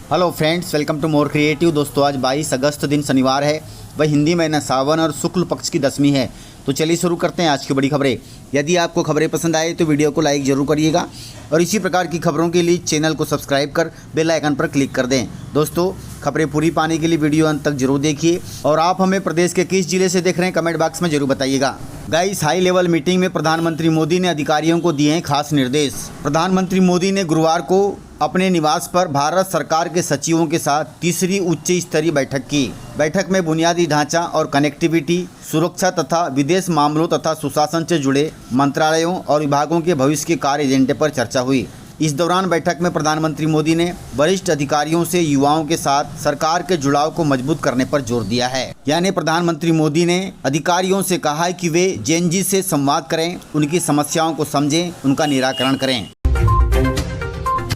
Hello friends, welcome to more creative. दोस्तों, आज 22 अगस्त दिन शनिवार है, वह हिंदी महीना सावन और शुक्ल पक्ष की दशमी है। तो चलिए शुरू करते हैं आज की बड़ी खबरें। यदि आपको खबरें पसंद आए तो वीडियो को लाइक जरूर करिएगा और इसी प्रकार की खबरों के लिए चैनल को सब्सक्राइब कर बेल आइकन पर क्लिक कर दें। दोस्तों, खबरें पूरी पाने के लिए वीडियो अंत तक जरूर देखिए और आप हमें प्रदेश के किस जिले से देख रहे हैं कमेंट बॉक्स में जरूर बताइएगा। गाइस, हाई लेवल मीटिंग में प्रधानमंत्री मोदी ने अधिकारियों को दिए हैं खास निर्देश। प्रधानमंत्री मोदी ने गुरुवार को अपने निवास पर भारत सरकार के सचिवों के साथ तीसरी उच्च स्तरीय बैठक की। बैठक में बुनियादी ढांचा और कनेक्टिविटी, सुरक्षा तथा विदेश मामलों तथा सुशासन से जुड़े मंत्रालयों और विभागों के भविष्य के कार्य एजेंडे पर चर्चा हुई। इस दौरान बैठक में प्रधानमंत्री मोदी ने वरिष्ठ अधिकारियों से युवाओं के साथ सरकार के जुड़ाव को मजबूत करने पर जोर दिया है। यानी प्रधानमंत्री मोदी ने अधिकारियों से कहा है कि वे जेनजी से संवाद करें, उनकी समस्याओं को समझें, उनका निराकरण करें।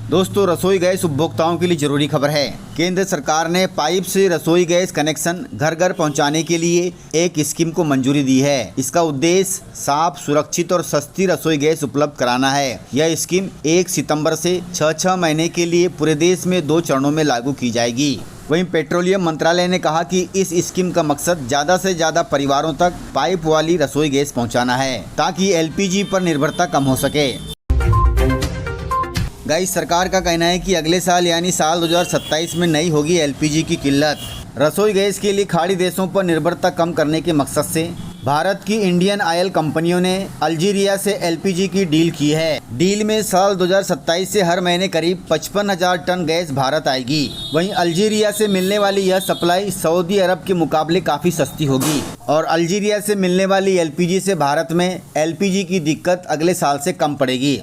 दोस्तों, रसोई गैस उपभोक्ताओं के लिए जरूरी खबर है। केंद्र सरकार ने पाइप से रसोई गैस कनेक्शन घर घर पहुंचाने के लिए एक स्कीम को मंजूरी दी है। इसका उद्देश्य साफ, सुरक्षित और सस्ती रसोई गैस उपलब्ध कराना है। यह स्कीम 1 सितंबर से 6 महीने के लिए पूरे देश में 2 चरणों में लागू की जाएगी। वहीं पेट्रोलियम मंत्रालय ने कहा कि इस स्कीम का मकसद ज़्यादा से ज़्यादा परिवारों तक पाइप वाली रसोई गैस पहुँचाना है ताकि LPG पर निर्भरता कम हो सके। गाइस, सरकार का कहना है कि अगले साल यानी साल 2027 में नहीं होगी LPG की किल्लत। रसोई गैस के लिए खाड़ी देशों पर निर्भरता कम करने के मकसद से भारत की इंडियन ऑयल कंपनियों ने अल्जीरिया से LPG की डील की है। डील में साल 2027 से हर महीने करीब 55,000 टन गैस भारत आएगी। वहीं अल्जीरिया से मिलने वाली यह सप्लाई सऊदी अरब के मुकाबले काफ़ी सस्ती होगी और अल्जीरिया से मिलने वाली LPG से भारत में LPG की दिक्कत अगले साल से कम पड़ेगी।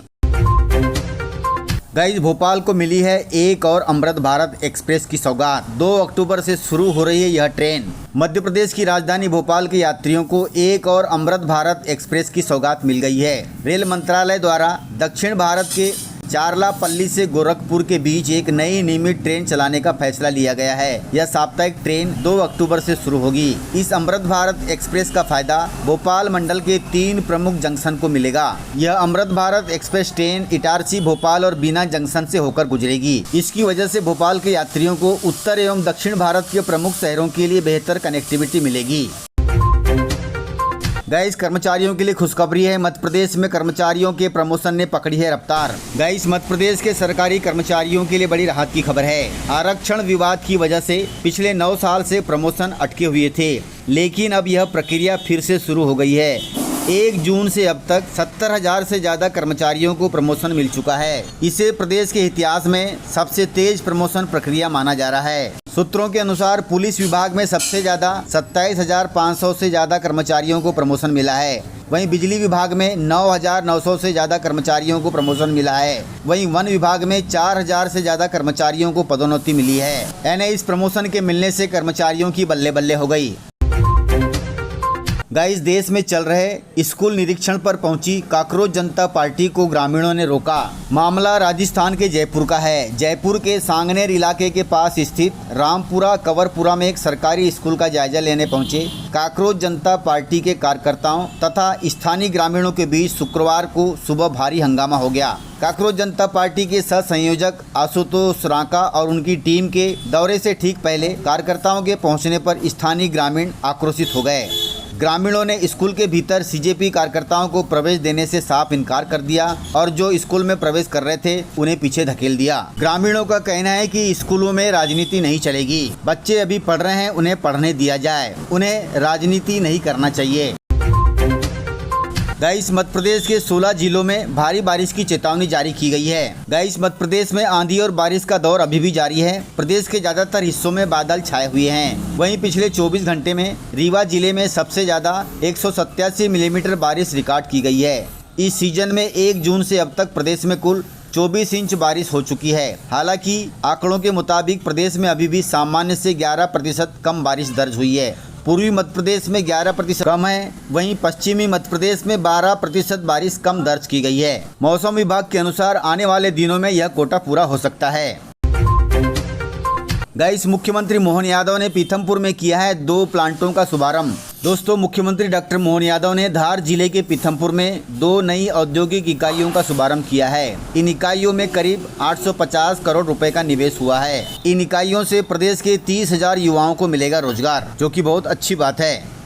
गाइस, भोपाल को मिली है एक और अमृत भारत एक्सप्रेस की सौगात। 2 अक्टूबर से शुरू हो रही है यह ट्रेन। मध्य प्रदेश की राजधानी भोपाल के यात्रियों को एक और अमृत भारत एक्सप्रेस की सौगात मिल गई है। रेल मंत्रालय द्वारा दक्षिण भारत के चारलापल्ली से गोरखपुर के बीच एक नई नियमित ट्रेन चलाने का फैसला लिया गया है। यह साप्ताहिक ट्रेन 2 अक्टूबर से शुरू होगी। इस अमृत भारत एक्सप्रेस का फायदा भोपाल मंडल के 3 प्रमुख जंक्शन को मिलेगा। यह अमृत भारत एक्सप्रेस ट्रेन इटारसी, भोपाल और बीना जंक्शन से होकर गुजरेगी। इसकी वजह से भोपाल के यात्रियों को उत्तर एवं दक्षिण भारत के प्रमुख शहरों के लिए बेहतर कनेक्टिविटी मिलेगी। गाइस, कर्मचारियों के लिए खुशखबरी है। मध्य प्रदेश में कर्मचारियों के प्रमोशन ने पकड़ी है रफ्तार। गाइस, मध्य प्रदेश के सरकारी कर्मचारियों के लिए बड़ी राहत की खबर है। आरक्षण विवाद की वजह से पिछले 9 साल से प्रमोशन अटके हुए थे, लेकिन अब यह प्रक्रिया फिर से शुरू हो गई है। 1 जून से अब तक 70,000 से ज़्यादा कर्मचारियों को प्रमोशन मिल चुका है। इसे प्रदेश के इतिहास में सबसे तेज प्रमोशन प्रक्रिया माना जा रहा है। सूत्रों के अनुसार पुलिस विभाग में सबसे ज़्यादा 27,500 से ज़्यादा कर्मचारियों को प्रमोशन मिला है। वहीं बिजली विभाग में 9,900 से ज़्यादा कर्मचारियों को प्रमोशन मिला है। वहीं वन विभाग में 4,000 से ज़्यादा कर्मचारियों को पदोन्नति मिली है। यानी इस प्रमोशन के मिलने से कर्मचारियों की बल्ले बल्ले हो गई। गाइस, देश में चल रहे स्कूल निरीक्षण पर पहुंची काकरोच जनता पार्टी को ग्रामीणों ने रोका। मामला राजस्थान के जयपुर का है। जयपुर के सांगनेर इलाके के पास स्थित रामपुरा कंवरपुरा में एक सरकारी स्कूल का जायजा लेने पहुंचे काकरोच जनता पार्टी के कार्यकर्ताओं तथा स्थानीय ग्रामीणों के बीच शुक्रवार को सुबह भारी हंगामा हो गया। काकरोच जनता पार्टी के सह संयोजक आशुतोष रांका और उनकी टीम के दौरे से ठीक पहले कार्यकर्ताओं के पहुंचने पर स्थानीय ग्रामीण आक्रोशित हो गए। ग्रामीणों ने स्कूल के भीतर CJP कार्यकर्ताओं को प्रवेश देने से साफ इनकार कर दिया और जो स्कूल में प्रवेश कर रहे थे उन्हें पीछे धकेल दिया। ग्रामीणों का कहना है कि स्कूलों में राजनीति नहीं चलेगी। बच्चे अभी पढ़ रहे हैं, उन्हें पढ़ने दिया जाए, उन्हें राजनीति नहीं करना चाहिए। गाइस, मध्य प्रदेश के 16 जिलों में भारी बारिश की चेतावनी जारी की गई है। गाइस, मध्य प्रदेश में आंधी और बारिश का दौर अभी भी जारी है। प्रदेश के ज्यादातर हिस्सों में बादल छाए हुए हैं। वहीं पिछले 24 घंटे में रीवा जिले में सबसे ज्यादा 187 मिलीमीटर बारिश रिकॉर्ड की गई है। इस सीजन में 1 जून से अब तक प्रदेश में कुल 24 इंच बारिश हो चुकी है। हालांकि आंकड़ों के मुताबिक प्रदेश में अभी भी सामान्य से 11% कम बारिश दर्ज हुई है। पूर्वी मध्य प्रदेश में 11% कम है, वहीं पश्चिमी मध्य प्रदेश में 12% बारिश कम दर्ज की गई है। मौसम विभाग के अनुसार आने वाले दिनों में यह कोटा पूरा हो सकता है। गाइस, मुख्यमंत्री मोहन यादव ने पीथमपुर में किया है 2 प्लांटों का शुभारंभ। दोस्तों, मुख्यमंत्री डॉक्टर मोहन यादव ने धार जिले के पीथमपुर में 2 नई औद्योगिक इकाइयों का शुभारंभ किया है। इन इकाइयों में करीब 850 करोड़ रुपए का निवेश हुआ है। इन इकाइयों से प्रदेश के 30,000 युवाओं को मिलेगा रोजगार, जो कि बहुत अच्छी बात है।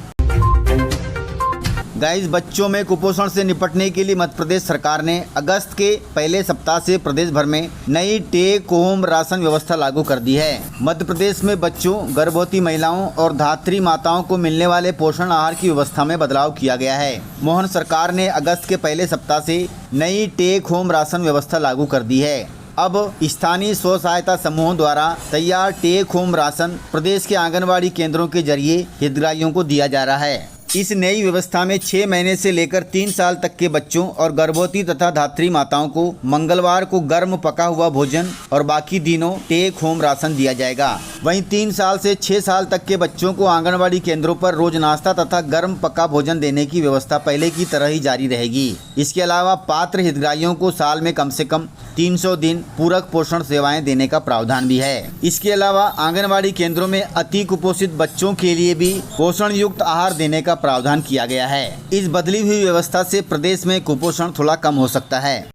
गाइस, बच्चों में कुपोषण से निपटने के लिए मध्य प्रदेश सरकार ने अगस्त के पहले सप्ताह से प्रदेश भर में नई टेक होम राशन व्यवस्था लागू कर दी है। मध्य प्रदेश में बच्चों, गर्भवती महिलाओं और धात्री माताओं को मिलने वाले पोषण आहार की व्यवस्था में बदलाव किया गया है। मोहन सरकार ने अगस्त के पहले सप्ताह से नई टेक होम राशन व्यवस्था लागू कर दी है। अब स्थानीय स्व सहायता समूहों द्वारा तैयार टेक होम राशन प्रदेश के आंगनबाड़ी केंद्रों के जरिए हितग्राहियों को दिया जा रहा है। इस नई व्यवस्था में 6 महीने से लेकर 3 साल तक के बच्चों और गर्भवती तथा धात्री माताओं को मंगलवार को गर्म पका हुआ भोजन और बाकी दिनों टेक होम राशन दिया जाएगा। वहीं 3 साल से 6 साल तक के बच्चों को आंगनबाड़ी केंद्रों पर रोज नाश्ता तथा गर्म पका भोजन देने की व्यवस्था पहले की तरह ही जारी रहेगी। इसके अलावा पात्र हितग्राहियों को साल में कम से कम 300 दिन पूरक पोषण सेवाएं देने का प्रावधान भी है। इसके अलावा आंगनबाड़ी केंद्रों में अति कुपोषित बच्चों के लिए भी पोषण युक्त आहार देने का प्रावधान किया गया है। इस बदली हुई व्यवस्था से प्रदेश में कुपोषण थोड़ा कम हो सकता है।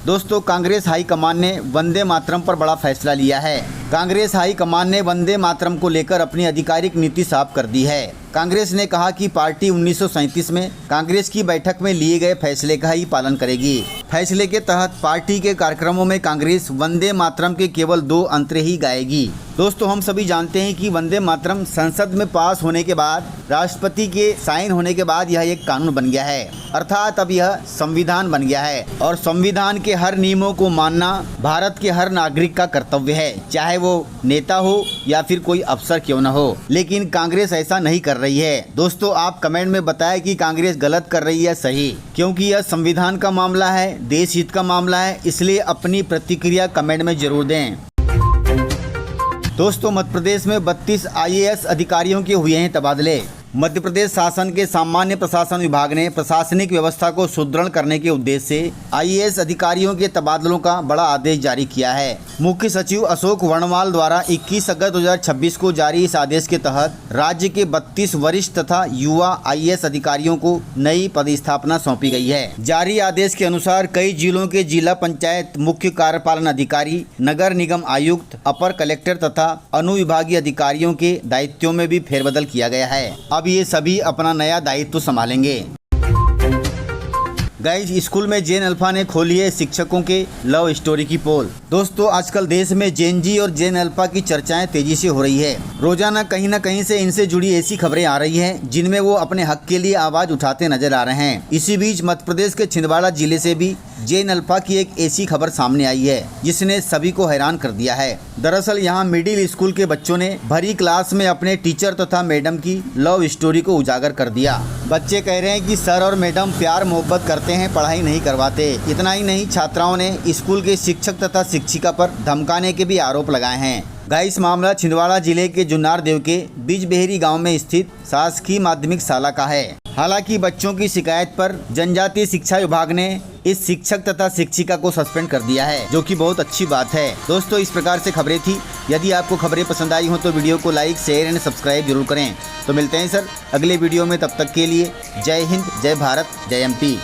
दोस्तों, कांग्रेस हाईकमान ने वंदे मातरम पर बड़ा फैसला लिया है। कांग्रेस हाईकमान ने वंदे मातरम को लेकर अपनी आधिकारिक नीति साफ कर दी है। कांग्रेस ने कहा कि पार्टी 1937 में कांग्रेस की बैठक में लिए गए फैसले का ही पालन करेगी। फैसले के तहत पार्टी के कार्यक्रमों में कांग्रेस वंदे मातरम के केवल 2 अंतरे ही गाएगी। दोस्तों, हम सभी जानते हैं कि वंदे मातरम संसद में पास होने के बाद, राष्ट्रपति के साइन होने के बाद यह एक कानून बन गया है, अर्थात अब यह संविधान बन गया है और संविधान के हर नियमों को मानना भारत के हर नागरिक का कर्तव्य है, चाहे वो नेता हो या फिर कोई अफसर क्यों न हो। लेकिन कांग्रेस ऐसा नहीं कर रही है। दोस्तों, आप कमेंट में बताएं कि कांग्रेस गलत कर रही है सही, क्योंकि यह संविधान का मामला है, देश हित का मामला है, इसलिए अपनी प्रतिक्रिया कमेंट में जरूर दें। दोस्तों, मध्य प्रदेश में 32 IAS अधिकारियों के हुए हैं तबादले। मध्य प्रदेश शासन के सामान्य प्रशासन विभाग ने प्रशासनिक व्यवस्था को सुदृढ़ करने के उद्देश्य से IAS अधिकारियों के तबादलों का बड़ा आदेश जारी किया है। मुख्य सचिव अशोक वर्णवाल द्वारा 21 अगस्त 2026 को जारी इस आदेश के तहत राज्य के 32 वरिष्ठ तथा युवा IAS अधिकारियों को नई पदस्थापना सौंपी गई है। जारी आदेश के अनुसार कई जिलों के जिला पंचायत मुख्य कार्यपालन अधिकारी, नगर निगम आयुक्त, अपर कलेक्टर तथा अनुविभागीय अधिकारियों के दायित्वों में भी फेरबदल किया गया है। अब ये सभी अपना नया दायित्व संभालेंगे। गाइज, स्कूल में जेन अल्फा ने खोली है शिक्षकों के लव स्टोरी की पोल। दोस्तों, आजकल देश में जेन जी और जेन अल्फा की चर्चाएं तेजी से हो रही है। रोजाना कहीं न कहीं से इनसे जुड़ी ऐसी खबरें आ रही हैं जिनमें वो अपने हक के लिए आवाज उठाते नजर आ रहे हैं। इसी बीच मध्य प्रदेश के छिंदवाड़ा जिले से भी जेन अल्फा की एक ऐसी खबर सामने आई है जिसने सभी को हैरान कर दिया है। दरअसल यहाँ मिडिल स्कूल के बच्चों ने भरी क्लास में अपने टीचर तथा मैडम की लव स्टोरी को उजागर कर दिया। बच्चे कह रहे हैं कि सर और मैडम प्यार मोहब्बत करते हैं, पढ़ाई नहीं करवाते। इतना ही नहीं, छात्राओं ने स्कूल के शिक्षक तथा शिक्षिका पर धमकाने के भी आरोप लगाए हैं। गाइस, मामला छिंदवाड़ा जिले के जुन्नार देव के बिजबेहरी गांव में स्थित शासकीय माध्यमिक शाला का है। हालांकि बच्चों की शिकायत पर जनजातीय शिक्षा विभाग ने इस शिक्षक तथा शिक्षिका को सस्पेंड कर दिया है, जो कि बहुत अच्छी बात है। दोस्तों, इस प्रकार से खबरें थी। यदि आपको खबरें पसंद आई हो तो वीडियो को लाइक, शेयर एंड सब्सक्राइब जरूर करें। तो मिलते हैं सर अगले वीडियो में, तब तक के लिए जय हिंद, जय भारत, जय MP।